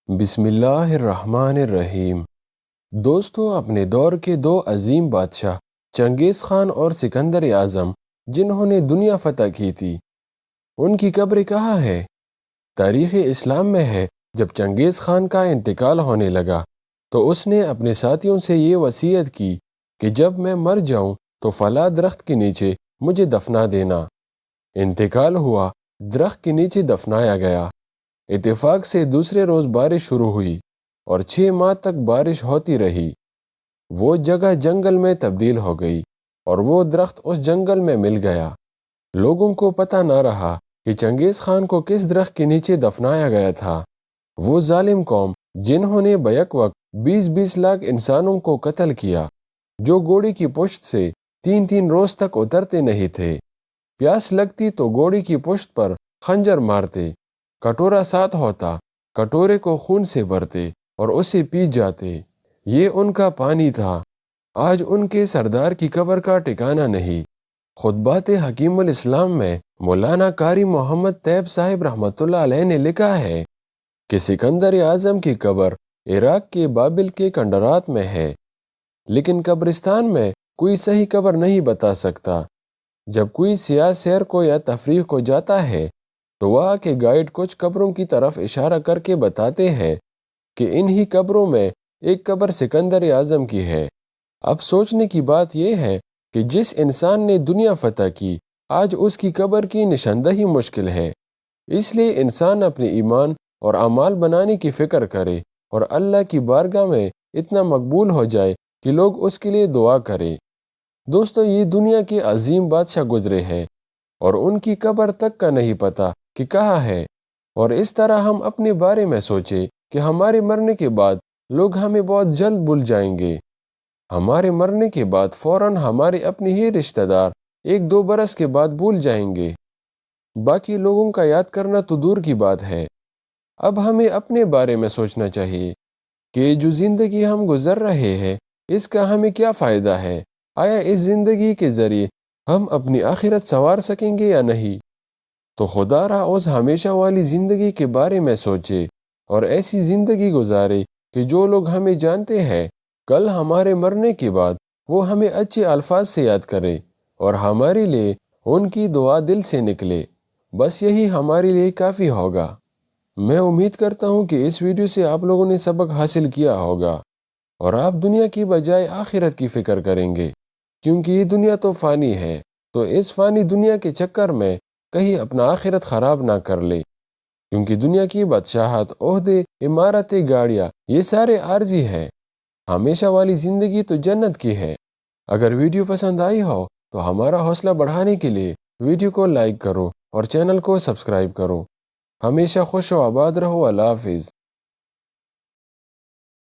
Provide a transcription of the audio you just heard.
بسم اللہ الرحمن الرحیم۔ دوستو، اپنے دور کے دو عظیم بادشاہ چنگیز خان اور سکندر اعظم جنہوں نے دنیا فتح کی تھی، ان کی قبر کہاں ہے؟ تاریخ اسلام میں ہے، جب چنگیز خان کا انتقال ہونے لگا تو اس نے اپنے ساتھیوں سے یہ وصیت کی کہ جب میں مر جاؤں تو فلاں درخت کے نیچے مجھے دفنا دینا۔ انتقال ہوا، درخت کے نیچے دفنایا گیا۔ اتفاق سے دوسرے روز بارش شروع ہوئی اور 6 ماہ تک بارش ہوتی رہی۔ وہ جگہ جنگل میں تبدیل ہو گئی اور وہ درخت اس جنگل میں مل گیا۔ لوگوں کو پتہ نہ رہا کہ چنگیز خان کو کس درخت کے نیچے دفنایا گیا تھا۔ وہ ظالم قوم جنہوں نے بیک وقت 20 لاکھ انسانوں کو قتل کیا، جو گھوڑے کی پشت سے 3 روز تک اترتے نہیں تھے۔ پیاس لگتی تو گھوڑے کی پشت پر خنجر مارتے، کٹورا ساتھ ہوتا، کٹورے کو خون سے بھرتے اور اسے پی جاتے۔ یہ ان کا پانی تھا۔ آج ان کے سردار کی قبر کا ٹھکانہ نہیں۔ خطبات حکیم الاسلام میں مولانا قاری محمد طیب صاحب رحمۃ اللہ علیہ نے لکھا ہے کہ سکندر اعظم کی قبر عراق کے بابل کے کنڈرات میں ہے، لیکن قبرستان میں کوئی صحیح قبر نہیں بتا سکتا۔ جب کوئی سیاح سیر کو یا تفریح کو جاتا ہے تو وہاں کے گائیڈ کچھ قبروں کی طرف اشارہ کر کے بتاتے ہیں کہ انہی قبروں میں ایک قبر سکندر اعظم کی ہے۔ اب سوچنے کی بات یہ ہے کہ جس انسان نے دنیا فتح کی، آج اس کی قبر کی نشاندہی مشکل ہے۔ اس لیے انسان اپنے ایمان اور اعمال بنانے کی فکر کرے اور اللہ کی بارگاہ میں اتنا مقبول ہو جائے کہ لوگ اس کے لیے دعا کریں۔ دوستو، یہ دنیا کے عظیم بادشاہ گزرے ہیں اور ان کی قبر تک کا نہیں پتہ کہ کہاں ہے، اور اس طرح ہم اپنے بارے میں سوچیں کہ ہمارے مرنے کے بعد لوگ ہمیں بہت جلد بھول جائیں گے۔ ہمارے مرنے کے بعد فوراً ہمارے اپنے ہی رشتہ دار 1-2 برس کے بعد بھول جائیں گے۔ باقی لوگوں کا یاد کرنا تو دور کی بات ہے۔ اب ہمیں اپنے بارے میں سوچنا چاہیے کہ جو زندگی ہم گزر رہے ہیں، اس کا ہمیں کیا فائدہ ہے؟ آیا اس زندگی کے ذریعے ہم اپنی آخرت سنوار سکیں گے یا نہیں؟ تو خدا را اس ہمیشہ والی زندگی کے بارے میں سوچے اور ایسی زندگی گزارے کہ جو لوگ ہمیں جانتے ہیں، کل ہمارے مرنے کے بعد وہ ہمیں اچھے الفاظ سے یاد کرے اور ہمارے لیے ان کی دعا دل سے نکلے۔ بس یہی ہمارے لیے کافی ہوگا۔ میں امید کرتا ہوں کہ اس ویڈیو سے آپ لوگوں نے سبق حاصل کیا ہوگا اور آپ دنیا کی بجائے آخرت کی فکر کریں گے، کیونکہ یہ دنیا تو فانی ہے۔ تو اس فانی دنیا کے چکر میں کہیں اپنا آخرت خراب نہ کر لے، کیونکہ دنیا کی بادشاہت، عہدے، عمارتیں، گاڑیاں، یہ سارے عارضی ہیں۔ ہمیشہ والی زندگی تو جنت کی ہے۔ اگر ویڈیو پسند آئی ہو تو ہمارا حوصلہ بڑھانے کے لیے ویڈیو کو لائک کرو اور چینل کو سبسکرائب کرو۔ ہمیشہ خوش و آباد رہو۔ اللہ حافظ۔